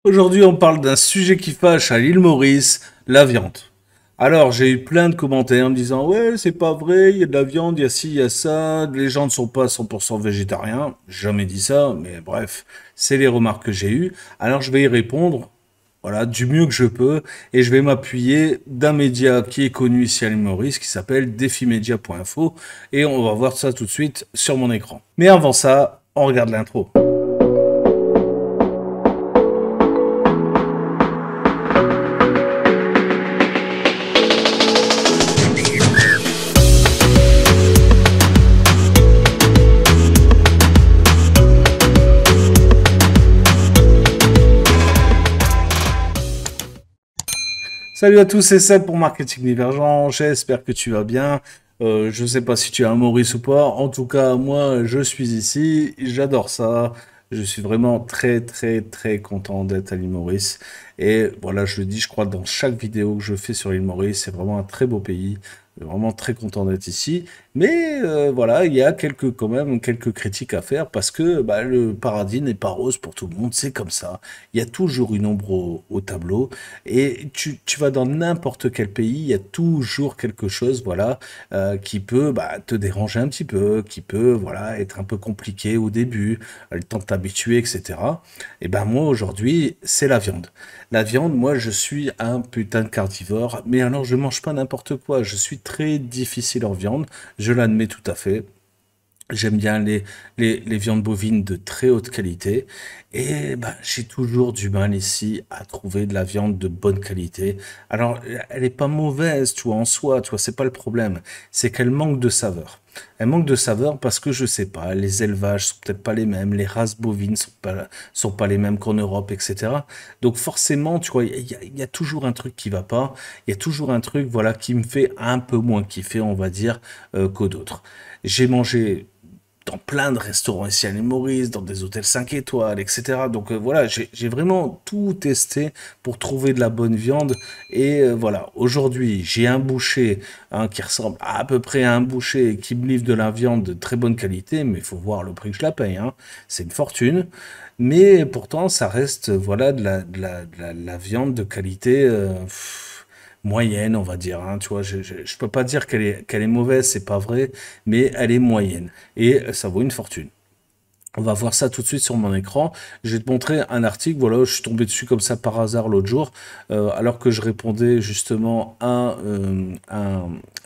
Aujourd'hui, on parle d'un sujet qui fâche à l'île Maurice, la viande. Alors, j'ai eu plein de commentaires me disant ouais, c'est pas vrai, il y a de la viande, il y a ci, il y a ça, les gens ne sont pas 100% végétariens. J'ai jamais dit ça, mais bref, c'est les remarques que j'ai eues. Alors, je vais y répondre, voilà, du mieux que je peux, et je vais m'appuyer d'un média qui est connu ici à l'île Maurice, qui s'appelle defimedia.info, et on va voir ça tout de suite sur mon écran. Mais avant ça, on regarde l'intro. Salut à tous, c'est Seb pour Marketing Divergent. J'espère que tu vas bien. Je ne sais pas si tu es un Maurice ou pas. En tout cas, moi, je suis ici. J'adore ça. Je suis vraiment très, très, très content d'être à l'île Maurice. Et voilà, je le dis, je crois, dans chaque vidéo que je fais sur l'île Maurice, c'est vraiment un très beau pays. Vraiment très content d'être ici. Mais voilà, il y a quand même quelques critiques à faire parce que bah, le paradis n'est pas rose pour tout le monde. C'est comme ça. Il y a toujours une ombre au tableau. Et tu vas dans n'importe quel pays, il y a toujours quelque chose, voilà, qui peut bah, te déranger un petit peu, qui peut, voilà, être un peu compliqué au début, le temps de t'habituer, etc. Et ben moi aujourd'hui, c'est la viande. La viande, moi je suis un putain de carnivore, mais alors je mange pas n'importe quoi. Je suis très difficile en viande, je l'admets tout à fait. J'aime bien les viandes bovines de très haute qualité. Et ben, j'ai toujours du mal ici à trouver de la viande de bonne qualité. Alors, elle est pas mauvaise, tu vois, en soi, tu vois, c'est pas le problème. C'est qu'elle manque de saveur. Elle manque de saveur parce que je sais pas, les élevages sont peut-être pas les mêmes, les races bovines sont pas les mêmes qu'en Europe, etc. Donc forcément, tu vois, il y a toujours un truc qui va pas. Il y a toujours un truc, voilà, qui me fait un peu moins kiffer, on va dire, qu'aux d'autres. J'ai mangé dans plein de restaurants ici à l'île Maurice, dans des hôtels 5 étoiles, etc. Donc voilà, j'ai vraiment tout testé pour trouver de la bonne viande. Et voilà, aujourd'hui, j'ai un boucher qui ressemble à peu près à un boucher qui me livre de la viande de très bonne qualité, mais il faut voir le prix que je la paye, hein. C'est une fortune. Mais pourtant, ça reste voilà de la viande de qualité moyenne, on va dire, hein. Tu vois, je peux pas dire qu'elle est mauvaise, c'est pas vrai, mais elle est moyenne et ça vaut une fortune. On va voir ça tout de suite sur mon écran. Je vais te montrer un article. Voilà, je suis tombé dessus comme ça par hasard l'autre jour, alors que je répondais justement à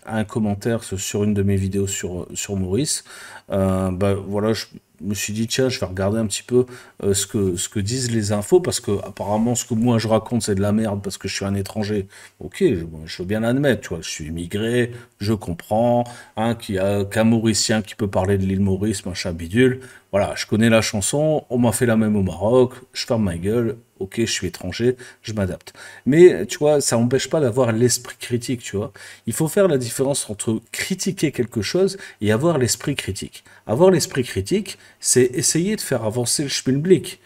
un commentaire sur une de mes vidéos sur Maurice. Bah, voilà, je me suis dit, tiens, je vais regarder un petit peu ce que disent les infos, parce que apparemment, ce que moi je raconte, c'est de la merde parce que je suis un étranger. Ok, bon, je veux bien l'admettre, tu vois, je suis immigré, je comprends, hein, qu'il y a qu'un Mauricien qui peut parler de l'île Maurice, machin bidule. Voilà, je connais la chanson, on m'a fait la même au Maroc, je ferme ma gueule, ok, je suis étranger, je m'adapte. Mais tu vois, ça n'empêche pas d'avoir l'esprit critique, tu vois. Il faut faire la différence entre critiquer quelque chose et avoir l'esprit critique. Avoir l'esprit critique, c'est essayer de faire avancer le schmilblick.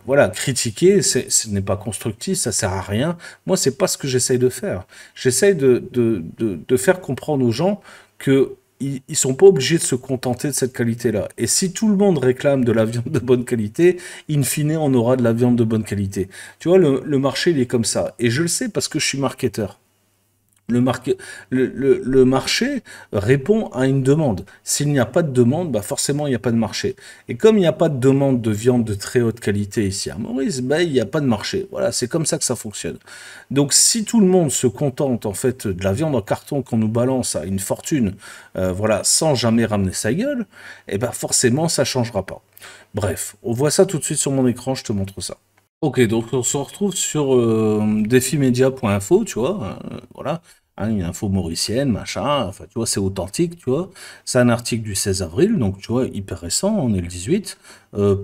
Voilà, critiquer, ce n'est pas constructif, ça sert à rien. Moi, c'est pas ce que j'essaye de faire. J'essaye de faire comprendre aux gens que ils sont pas obligés de se contenter de cette qualité-là. Et si tout le monde réclame de la viande de bonne qualité, in fine, on aura de la viande de bonne qualité. Tu vois, le marché, il est comme ça. Et je le sais parce que je suis marketeur. Le marché répond à une demande. S'il n'y a pas de demande, bah forcément, il n'y a pas de marché. Et comme il n'y a pas de demande de viande de très haute qualité ici à Maurice, bah, il n'y a pas de marché. Voilà, c'est comme ça que ça fonctionne. Donc, si tout le monde se contente, en fait, de la viande en carton qu'on nous balance à une fortune, voilà, sans jamais ramener sa gueule, eh ben, forcément, ça changera pas. Bref, on voit ça tout de suite sur mon écran, je te montre ça. Ok, donc on se retrouve sur defimedia.info, tu vois, voilà, hein, une info mauricienne, machin, enfin, tu vois, c'est authentique, tu vois. C'est un article du 16 avril, donc tu vois, hyper récent, on est le 18,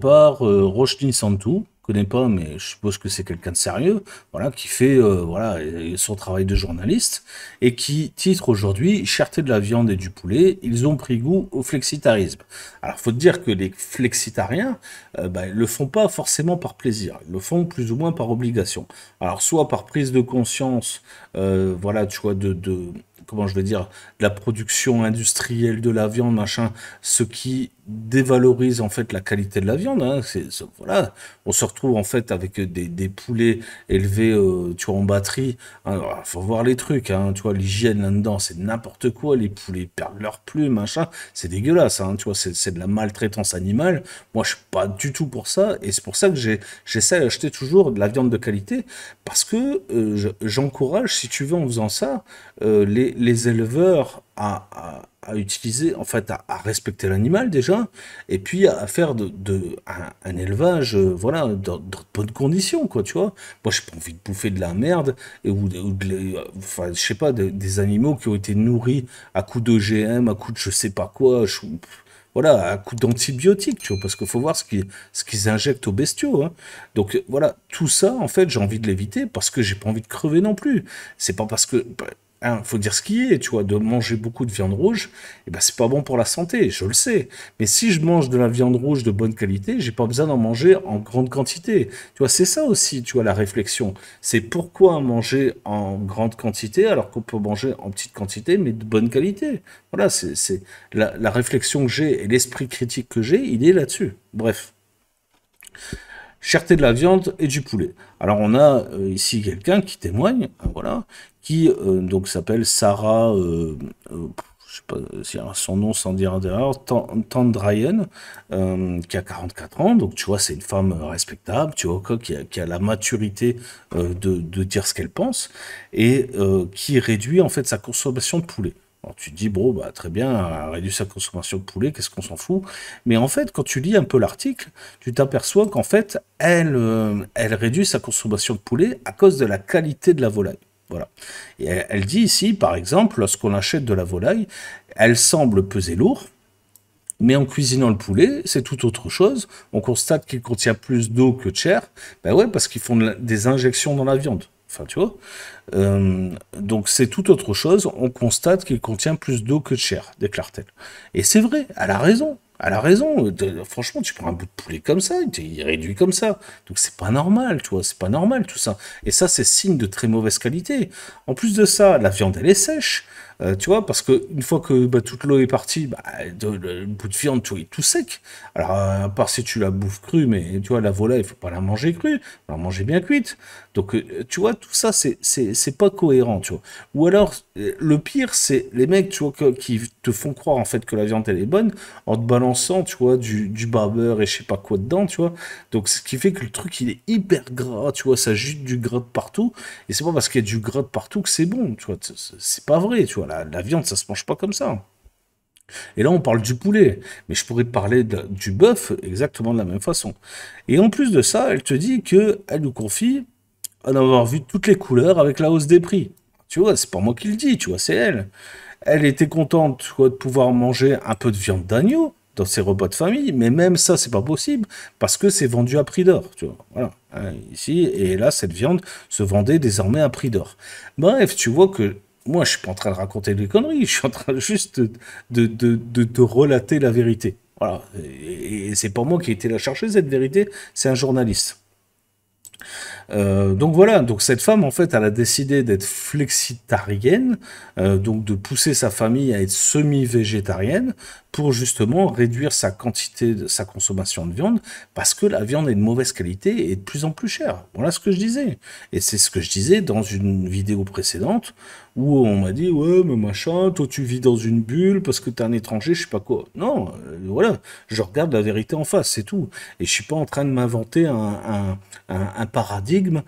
par Rochni Santou, je connais pas, mais je suppose que c'est quelqu'un de sérieux, voilà, qui fait, voilà, son travail de journaliste, et qui titre aujourd'hui Cherté de la viande et du poulet, ils ont pris goût au flexitarisme. Alors, faut te dire que les flexitariens, bah, ils le font pas forcément par plaisir, ils le font plus ou moins par obligation. Alors, soit par prise de conscience, voilà, tu vois, comment je vais dire, de la production industrielle de la viande, machin, ce qui dévalorise en fait la qualité de la viande. Hein. Voilà, on se retrouve en fait avec des poulets élevés, tu vois, en batterie. Alors, faut voir les trucs, hein, tu vois, l'hygiène là-dedans, c'est n'importe quoi. Les poulets perdent leurs plumes, machin, c'est dégueulasse, hein, tu vois, c'est de la maltraitance animale. Moi, je suis pas du tout pour ça, et c'est pour ça que j'essaie d'acheter toujours de la viande de qualité, parce que j'encourage, si tu veux, en faisant ça, les éleveurs à utiliser, en fait, à respecter l'animal déjà, et puis à faire un élevage, voilà, dans de bonnes conditions, quoi, tu vois. Moi, j'ai pas envie de bouffer de la merde, enfin, je sais pas, des animaux qui ont été nourris à coups d'OGM, à coups de je sais pas quoi, voilà, à coups d'antibiotiques, tu vois, parce qu'il faut voir ce qu'ils injectent aux bestiaux, hein. Donc voilà, tout ça, en fait, j'ai envie de l'éviter parce que j'ai pas envie de crever non plus. C'est pas parce que, hein, faut dire ce qui est, tu vois, de manger beaucoup de viande rouge, eh ben c'est pas bon pour la santé, je le sais. Mais si je mange de la viande rouge de bonne qualité, j'ai pas besoin d'en manger en grande quantité. Tu vois, c'est ça aussi, tu vois, la réflexion. C'est pourquoi manger en grande quantité alors qu'on peut manger en petite quantité, mais de bonne qualité. Voilà, c'est la réflexion que j'ai et l'esprit critique que j'ai, il est là-dessus. Bref. Cherté de la viande et du poulet. Alors on a ici quelqu'un qui témoigne, hein, voilà, qui donc s'appelle Sarah, je sais pas si son nom sans dire d'erreur, Tandrayen, qui a 44 ans, donc tu vois c'est une femme respectable, tu vois quoi, qui a la maturité de dire ce qu'elle pense, et qui réduit en fait sa consommation de poulet. Alors tu te dis, bon, bah, très bien, elle a réduit sa consommation de poulet, qu'est-ce qu'on s'en fout? Mais en fait, quand tu lis un peu l'article, tu t'aperçois qu'en fait, elle réduit sa consommation de poulet à cause de la qualité de la volaille. Voilà. Et elle dit ici, par exemple, lorsqu'on achète de la volaille, elle semble peser lourd, mais en cuisinant le poulet, c'est tout autre chose. On constate qu'il contient plus d'eau que de chair. Ben ouais, parce qu'ils font des injections dans la viande. Enfin, tu vois. Donc c'est tout autre chose. On constate qu'il contient plus d'eau que de chair, déclare-t-elle. Et c'est vrai, elle a raison. Elle a raison. Franchement, tu prends un bout de poulet comme ça, il est réduit comme ça. Donc c'est pas normal, tu vois. C'est pas normal tout ça. Et ça, c'est signe de très mauvaise qualité. En plus de ça, la viande, elle est sèche. Tu vois, parce que une fois que bah, toute l'eau est partie, bah, le bout de viande, tu vois, il est tout sec. Alors, à part si tu la bouffes crue, mais tu vois, la volaille, il faut pas la manger crue, faut la manger bien cuite. Donc, tu vois, tout ça, c'est pas cohérent, tu vois. Ou alors, le pire, c'est les mecs, tu vois, qui te font croire, en fait, que la viande, elle est bonne, en te balançant, tu vois, du barbeur et je sais pas quoi dedans, tu vois. Donc, ce qui fait que le truc, il est hyper gras, tu vois, ça jute du gras de partout. Et c'est pas parce qu'il y a du gras de partout que c'est bon, tu vois. C'est pas vrai, tu vois. La viande, ça se mange pas comme ça. Et là, on parle du poulet. Mais je pourrais te parler du bœuf exactement de la même façon. Et en plus de ça, elle te dit que elle nous confie en avoir vu toutes les couleurs avec la hausse des prix. Tu vois, c'est pas moi qui le dis, tu vois, c'est elle. Elle était contente, tu vois, de pouvoir manger un peu de viande d'agneau dans ses repas de famille, mais même ça, c'est pas possible parce que c'est vendu à prix d'or, tu vois. Voilà, hein, ici et là, cette viande se vendait désormais à prix d'or. Bref, tu vois que moi, je suis pas en train de raconter des conneries, je suis en train juste de te relater la vérité. Voilà, et c'est pas moi qui ai été la chercher cette vérité, c'est un journaliste. Donc voilà, donc cette femme en fait, elle a décidé d'être flexitarienne, donc de pousser sa famille à être semi-végétarienne pour justement réduire sa quantité, sa consommation de viande, parce que la viande est de mauvaise qualité et de plus en plus chère. Voilà ce que je disais. Et c'est ce que je disais dans une vidéo précédente où on m'a dit ouais mais machin, toi tu vis dans une bulle parce que t'es un étranger, je sais pas quoi. Non, voilà, je regarde la vérité en face, c'est tout. Et je suis pas en train de m'inventer un paradigme,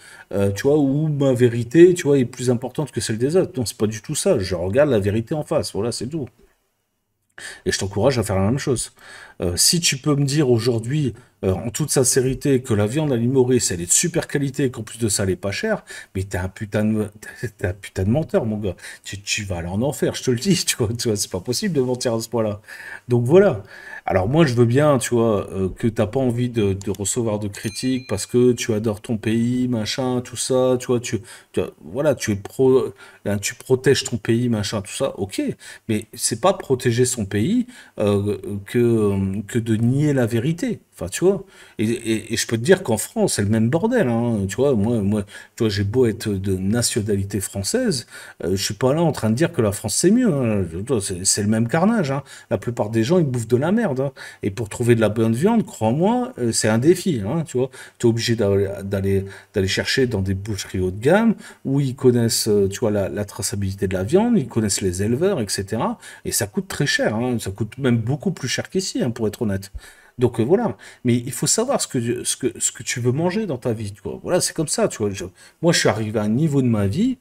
tu vois, où ma vérité, tu vois, est plus importante que celle des autres. Non, c'est pas du tout ça. Je regarde la vérité en face. Voilà, c'est tout. Et je t'encourage à faire la même chose. Si tu peux me dire aujourd'hui, en toute sincérité, que la viande à l'île Maurice, elle est de super qualité et qu'en plus de ça, elle est pas chère, mais t'es un putain de menteur, mon gars. Tu vas aller en enfer, je te le dis, tu vois, c'est pas possible de mentir à ce point-là. Donc voilà. Alors moi, je veux bien, tu vois, que t'as pas envie de recevoir de critiques parce que tu adores ton pays, machin, tout ça, tu vois, voilà, tu es hein, tu protèges ton pays, machin, tout ça, ok. Mais c'est pas protéger son pays que de nier la vérité. Enfin, tu vois. Et je peux te dire qu'en France, c'est le même bordel, hein. Tu vois, tu vois, j'ai beau être de nationalité française, je suis pas là en train de dire que la France c'est mieux, hein. Tu vois, c'est le même carnage, hein. La plupart des gens, ils bouffent de la merde, hein. Et pour trouver de la bonne viande, crois-moi, c'est un défi, hein. Tu vois, t'es obligé d'aller chercher dans des boucheries haut de gamme où ils connaissent, tu vois, la traçabilité de la viande, ils connaissent les éleveurs, etc. Et ça coûte très cher, hein. Ça coûte même beaucoup plus cher qu'ici, hein, pour être honnête. Donc voilà, mais il faut savoir ce que tu veux manger dans ta vie, tu vois. Voilà, c'est comme ça, tu vois. Moi, je suis arrivé à un niveau de ma vie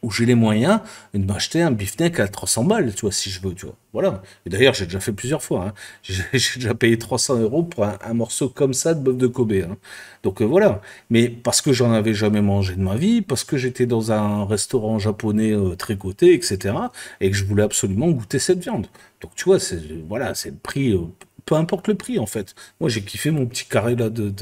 où j'ai les moyens de m'acheter un beefsteak à 300 balles, tu vois, si je veux, tu vois. Voilà. Et d'ailleurs, j'ai déjà fait plusieurs fois, hein. J'ai déjà payé 300 euros pour un morceau comme ça de bœuf de Kobe, hein. Donc voilà. Mais parce que j'en avais jamais mangé de ma vie, parce que j'étais dans un restaurant japonais très coté, etc., et que je voulais absolument goûter cette viande. Donc tu vois, c'est voilà, c'est le prix. Peu importe le prix en fait. Moi j'ai kiffé mon petit carré là de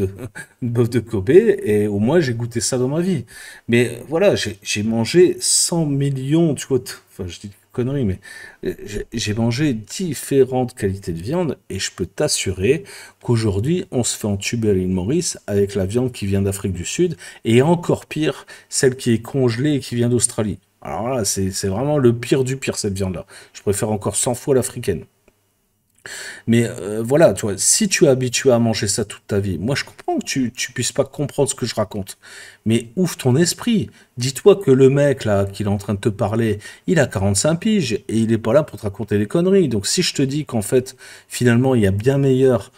bœuf de Kobe et au moins j'ai goûté ça dans ma vie. Mais voilà, j'ai mangé 100 millions, tu vois, enfin je dis des conneries, mais j'ai mangé différentes qualités de viande et je peux t'assurer qu'aujourd'hui on se fait entuber à l'île Maurice avec la viande qui vient d'Afrique du Sud et encore pire, celle qui est congelée et qui vient d'Australie. Alors là, c'est vraiment le pire du pire cette viande-là. Je préfère encore 100 fois l'africaine. Mais voilà, tu vois, si tu es habitué à manger ça toute ta vie, moi je comprends que tu puisses pas comprendre ce que je raconte. Mais ouvre ton esprit. Dis-toi que le mec là, qui est en train de te parler, il a 45 piges et il est pas là pour te raconter des conneries. Donc si je te dis qu'en fait, finalement, il y a bien meilleur,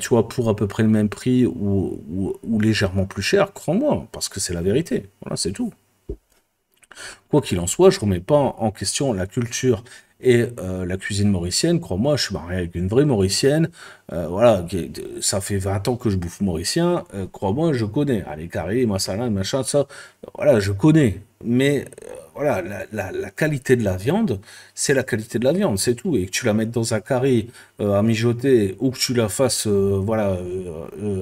tu vois, pour à peu près le même prix ou légèrement plus cher, crois-moi, parce que c'est la vérité. Voilà, c'est tout. Quoi qu'il en soit, je remets pas en question la culture et la cuisine mauricienne. Crois-moi, je suis marié avec une vraie mauricienne. Voilà, ça fait 20 ans que je bouffe mauricien. Crois-moi, je connais. Ah, les carrés, masala, machin, ça, voilà, je connais. Mais voilà, la qualité de la viande, c'est la qualité de la viande, c'est tout. Et que tu la mettes dans un carré à mijoter ou que tu la fasses voilà,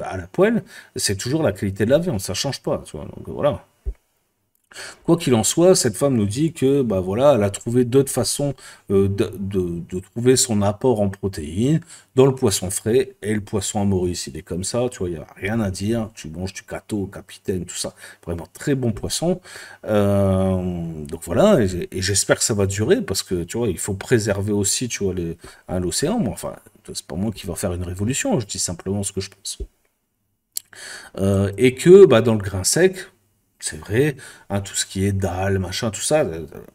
à la poêle, c'est toujours la qualité de la viande, ça change pas. Tu vois, donc voilà. Quoi qu'il en soit, cette femme nous dit que bah voilà, elle a trouvé d'autres façons de trouver son apport en protéines dans le poisson frais et le poisson à Maurice. Il est comme ça, tu vois, il n'y a rien à dire. Tu manges du cato, capitaine, tout ça. Vraiment très bon poisson. Donc voilà, et j'espère que ça va durer parce que tu vois, il faut préserver aussi, tu vois, l'océan. Moi, enfin, c'est pas moi qui va faire une révolution, je dis simplement ce que je pense. Et que bah, dans le grain sec, c'est vrai, hein, tout ce qui est dalle, machin, tout ça,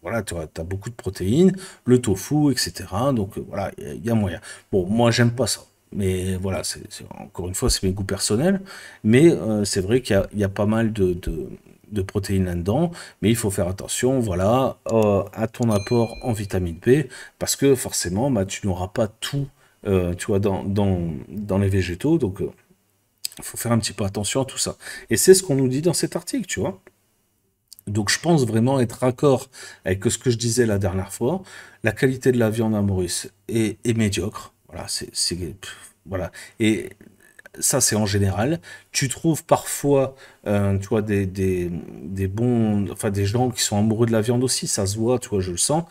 voilà, tu as beaucoup de protéines, le tofu, etc. Donc voilà, il y a moyen. Bon, moi, j'aime pas ça. Mais voilà, encore une fois, c'est mes goûts personnels. Mais c'est vrai qu'il y a pas mal de protéines là-dedans. Mais il faut faire attention, voilà, à ton apport en vitamine B. Parce que forcément, bah, tu n'auras pas tout, tu vois, dans les végétaux. Donc, il faut faire un petit peu attention à tout ça. Et c'est ce qu'on nous dit dans cet article, tu vois. Donc je pense vraiment être raccord avec ce que je disais la dernière fois. La qualité de la viande à Maurice est médiocre. Voilà, voilà. Et ça, c'est en général. Tu trouves parfois, tu vois, des bons, enfin des gens qui sont amoureux de la viande aussi, ça se voit, tu vois, je le sens.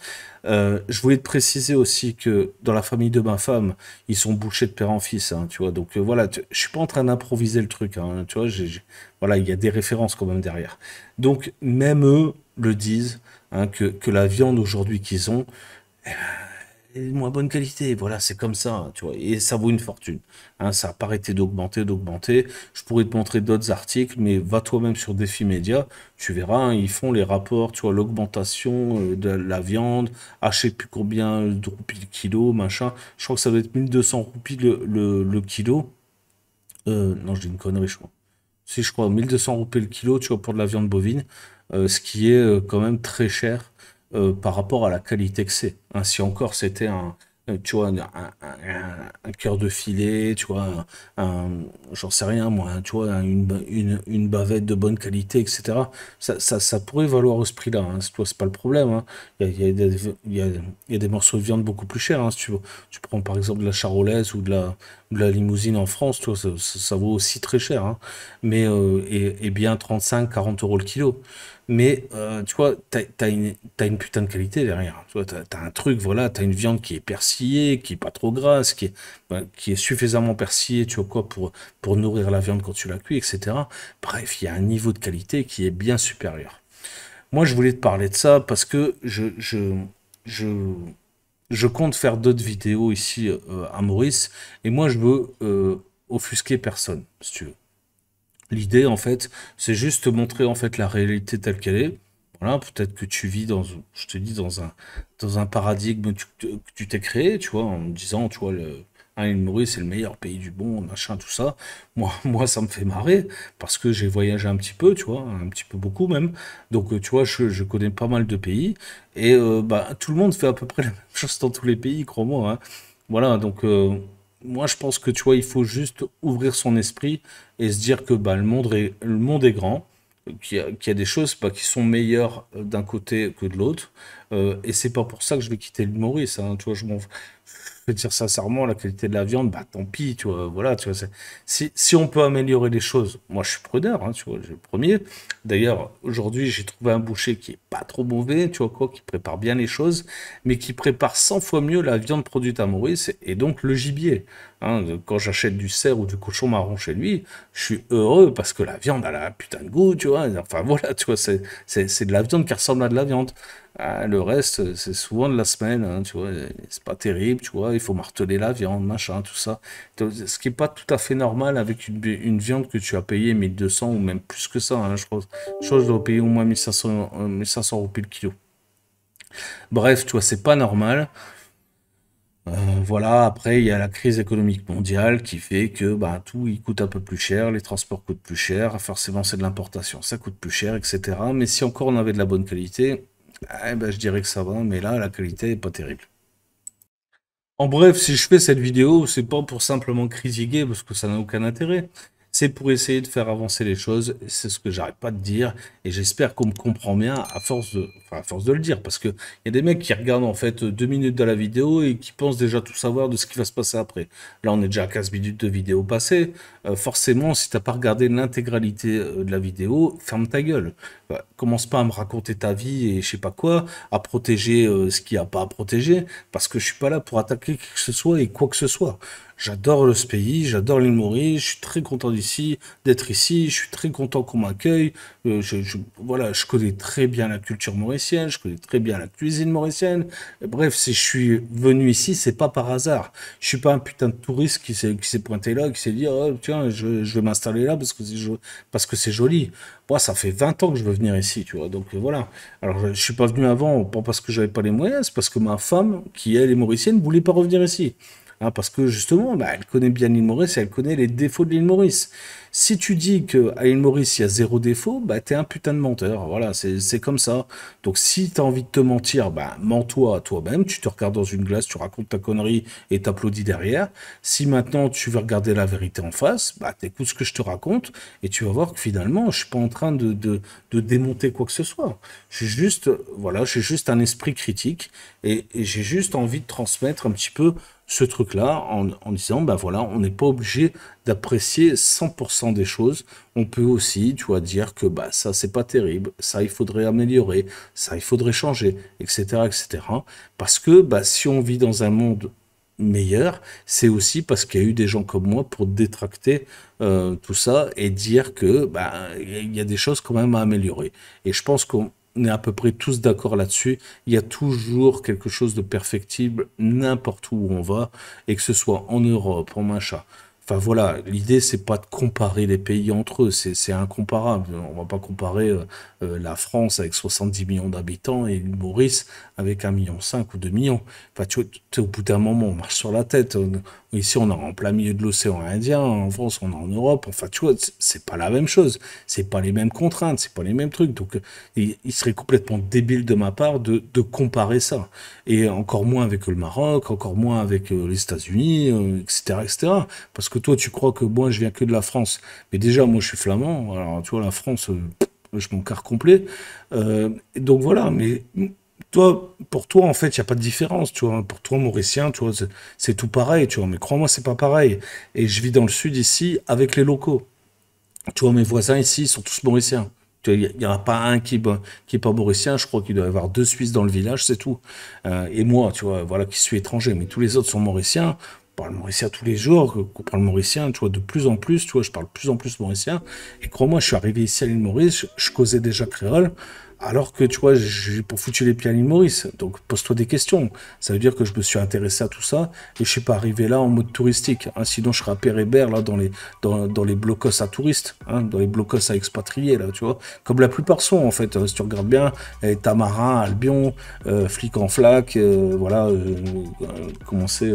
Je voulais te préciser aussi que dans la famille de ma femme, ils sont bouchés de père en fils, hein, tu vois. Donc voilà, je suis pas en train d'improviser le truc, hein, tu vois. Voilà, il y a des références quand même derrière. Donc même eux le disent, hein, que la viande aujourd'hui qu'ils ont, et moins bonne qualité, voilà, c'est comme ça, tu vois, et ça vaut une fortune. Hein, ça n'a pas arrêté d'augmenter, d'augmenter. Je pourrais te montrer d'autres articles, mais va toi-même sur Défi Média, tu verras, hein, ils font les rapports, tu vois, l'augmentation de la viande, à je sais plus combien de roupies le kilo, machin. Je crois que ça doit être 1200 roupies le kilo. Non, je dis une connerie, je crois. Si je crois, 1200 roupies le kilo, tu vois, pour de la viande bovine, ce qui est quand même très cher par rapport à la qualité que c'est. Hein, si encore c'était tu vois, un cœur de filet, tu vois, j'en sais rien moi, hein, tu vois, une bavette de bonne qualité, etc. Ça pourrait valoir ce prix-là, hein, c'est pas le problème. Hein. Il y a des morceaux de viande beaucoup plus chers, hein, si tu veux. Tu prends par exemple de la charolaise ou la limousine en France, tu vois, ça vaut aussi très cher, hein. Mais, et bien 35-40 € le kilo. Mais, tu vois, t'as une putain de qualité derrière. Tu vois, t'as un truc, voilà, t'as une viande qui est persillée, qui est pas trop grasse, qui est suffisamment persillée, tu vois quoi, pour nourrir la viande quand tu la cuis, etc. Bref, il y a un niveau de qualité qui est bien supérieur. Moi, je voulais te parler de ça parce que je, je compte faire d'autres vidéos ici à Maurice, et moi, je veux offusquer personne, si tu veux. L'idée, en fait, c'est juste te montrer en fait la réalité telle qu'elle est. Voilà, peut-être que tu vis dans, je te dis, dans un paradigme que tu t'es créé, tu vois, en me disant, tu vois, l'île Maurice, c'est le meilleur pays du monde, machin, tout ça. Moi, ça me fait marrer parce que j'ai voyagé un petit peu, tu vois, un petit peu beaucoup même. Donc, tu vois, je connais pas mal de pays et bah, tout le monde fait à peu près la même chose dans tous les pays, crois-moi, hein. Voilà, donc moi, je pense que, tu vois, il faut juste ouvrir son esprit et se dire que bah, le monde est grand, qu'il y a des choses bah, qui sont meilleures d'un côté que de l'autre. Et c'est pas pour ça que je vais quitter l'île Maurice, hein. Tu vois, je vais te dire sincèrement, la qualité de la viande, bah tant pis, tu vois, voilà, tu vois, si on peut améliorer les choses, moi je suis preneur, hein, tu vois, j'ai le premier. D'ailleurs, aujourd'hui, j'ai trouvé un boucher qui est pas trop mauvais, tu vois quoi, qui prépare bien les choses, mais qui prépare 100 fois mieux la viande produite à Maurice et donc le gibier. Hein. Quand j'achète du cerf ou du cochon marron chez lui, je suis heureux parce que la viande a la putain de goût, tu vois. Enfin voilà, tu vois, c'est de la viande qui ressemble à de la viande. Ah, le reste, c'est souvent de la semaine, hein, tu vois, c'est pas terrible, tu vois, il faut marteler la viande, machin, tout ça. Donc, ce qui est pas tout à fait normal avec une viande que tu as payé 1200 ou même plus que ça, hein, je crois. Je crois que je dois payer au moins 1500, 1500 roupies le kilo. Bref, tu vois, c'est pas normal. Voilà, après, il y a la crise économique mondiale qui fait que bah, tout il coûte un peu plus cher, les transports coûtent plus cher, forcément c'est de l'importation, ça coûte plus cher, etc. Mais si encore on avait de la bonne qualité, eh ben, je dirais que ça va, mais là, la qualité est pas terrible. En bref, si je fais cette vidéo, c'est pas pour simplement critiquer, parce que ça n'a aucun intérêt. C'est pour essayer de faire avancer les choses. Et c'est ce que j'arrête pas de dire. Et j'espère qu'on me comprend bien à force de le dire. Parce que il y a des mecs qui regardent en fait 2 minutes de la vidéo et qui pensent déjà tout savoir de ce qui va se passer après. Là, on est déjà à 15 minutes de vidéo passée. Forcément, si t'as pas regardé l'intégralité de la vidéo, ferme ta gueule. Commence pas à me raconter ta vie et je sais pas quoi, à protéger ce qu'il n'y a pas à protéger, parce que je suis pas là pour attaquer qui que ce soit et quoi que ce soit. J'adore ce pays, j'adore l'île Maurice, je suis très content d'ici, d'être ici, je suis très content qu'on m'accueille. Voilà, je connais très bien la culture mauricienne, je connais très bien la cuisine mauricienne. Et bref, si je suis venu ici, c'est pas par hasard. Je suis pas un putain de touriste qui s'est pointé là, qui s'est dit, oh, tiens, je vais m'installer là parce que c'est joli. Moi, ça fait 20 ans que je veux venir ici, tu vois. Donc voilà. Alors, je suis pas venu avant, pas parce que j'avais pas les moyens, c'est parce que ma femme, qui elle est mauricienne, voulait pas revenir ici. Hein, parce que justement, bah, elle connaît bien l'île Maurice et elle connaît les défauts de l'île Maurice. Si tu dis qu'à l'île Maurice, il y a zéro défaut, bah, t'es un putain de menteur. Voilà, c'est comme ça. Donc si t'as envie de te mentir, bah, mens-toi à toi-même. Tu te regardes dans une glace, tu racontes ta connerie et t'applaudis derrière. Si maintenant tu veux regarder la vérité en face, bah, t'écoutes ce que je te raconte et tu vas voir que finalement, je suis pas en train de démonter quoi que ce soit. Voilà, j'ai juste un esprit critique et j'ai juste envie de transmettre un petit peu ce truc-là en disant, ben voilà, on n'est pas obligé d'apprécier 100% des choses. On peut aussi, tu vois, dire que bah, ça, c'est pas terrible, ça, il faudrait améliorer, ça, il faudrait changer, etc., etc. Parce que bah, si on vit dans un monde meilleur, c'est aussi parce qu'il y a eu des gens comme moi pour détracter tout ça et dire que bah, il y a des choses quand même à améliorer. Et je pense qu'on est à peu près tous d'accord là-dessus. Il y a toujours quelque chose de perfectible n'importe où on va, et que ce soit en Europe, en machin. Enfin voilà, l'idée c'est pas de comparer les pays entre eux, c'est incomparable. On va pas comparer la France avec 70 millions d'habitants et l'île Maurice avec 1,5 million ou 2 millions. Enfin au bout d'un moment on marche sur la tête. Ici on est en plein milieu de l'océan Indien, en France on est en Europe. Enfin tu vois, c'est pas la même chose, c'est pas les mêmes contraintes, c'est pas les mêmes trucs. Donc il serait complètement débile de ma part de comparer ça. Et encore moins avec le Maroc, encore moins avec les États-Unis, etc., etc. Parce que toi, tu crois que moi, je viens que de la France. Mais déjà, moi, je suis flamand. Alors, tu vois, la France, je m'en carre complet. Donc voilà, mais Toi, pour toi, en fait, il n'y a pas de différence, tu vois. Pour toi, Mauricien, tu vois, c'est tout pareil, tu vois. Mais crois-moi, c'est pas pareil. Et je vis dans le sud ici avec les locaux. Tu vois, mes voisins ici, ils sont tous mauriciens. Tu vois, il n'y en a pas un qui est pas mauricien. Je crois qu'il doit y avoir 2 Suisses dans le village, c'est tout. Et moi, tu vois, voilà, qui suis étranger. Mais tous les autres sont mauriciens. On parle mauricien tous les jours. On parle mauricien, tu vois, de plus en plus. Tu vois, je parle de plus en plus mauricien. Et crois-moi, je suis arrivé ici à l'île Maurice, je causais déjà créole. Alors que, tu vois, j'ai pas foutu les pieds à l'île Maurice. Donc, pose-toi des questions. Ça veut dire que je me suis intéressé à tout ça et je suis pas arrivé là en mode touristique. Hein. Sinon, je serais à Père-Hébert, là, dans les blocos à touristes, hein, dans les blocos à expatriés, là, tu vois. Comme la plupart sont, en fait. Si tu regardes bien, Tamarin, Albion, Flic en flac, voilà, comment c'est,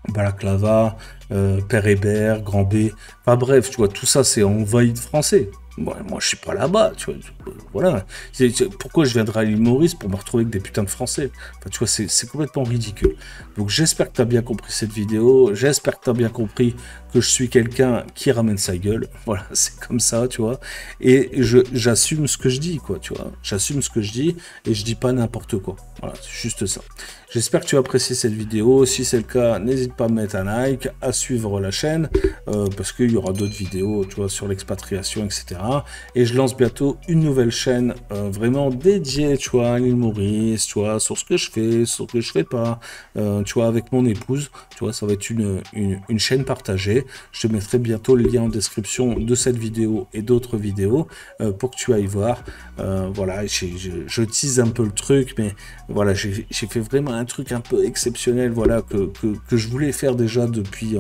Balaclava, Père-Hébert, Grand B. Enfin bref, tu vois, tout ça, c'est envahi de français. Moi, je suis pas là-bas, tu vois. Voilà. Pourquoi je viendrais à l'île Maurice pour me retrouver avec des putains de Français? Enfin, tu vois, c'est complètement ridicule. Donc, j'espère que tu as bien compris cette vidéo. J'espère que tu as bien compris que je suis quelqu'un qui ramène sa gueule. Voilà, c'est comme ça, tu vois. Et j'assume ce que je dis, quoi, tu vois. J'assume ce que je dis et je dis pas n'importe quoi. Voilà, c'est juste ça. J'espère que tu as apprécié cette vidéo. Si c'est le cas, n'hésite pas à mettre un like, à suivre la chaîne, parce qu'il y aura d'autres vidéos, tu vois, sur l'expatriation, etc. Et je lance bientôt une nouvelle chaîne vraiment dédiée, tu vois, à l'île Maurice, tu vois, sur ce que je fais, sur ce que je fais pas, tu vois, avec mon épouse, tu vois, ça va être une chaîne partagée. Je te mettrai bientôt le lien en description de cette vidéo et d'autres vidéos pour que tu ailles voir. Voilà, je tease un peu le truc, mais voilà, j'ai fait vraiment un truc un peu exceptionnel, voilà, que je voulais faire déjà depuis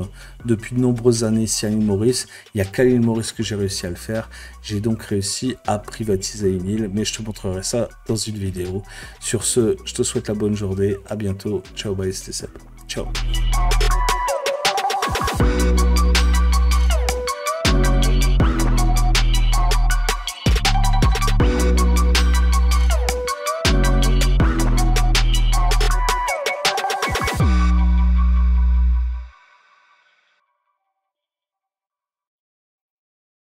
de nombreuses années ici à l'île Maurice. Il n'y a qu'à l'île Maurice que j'ai réussi à le faire. J'ai donc réussi à privatiser une île, mais je te montrerai ça dans une vidéo. Sur ce, je te souhaite la bonne journée. À bientôt. Ciao, bye, c'était Seb. Ciao.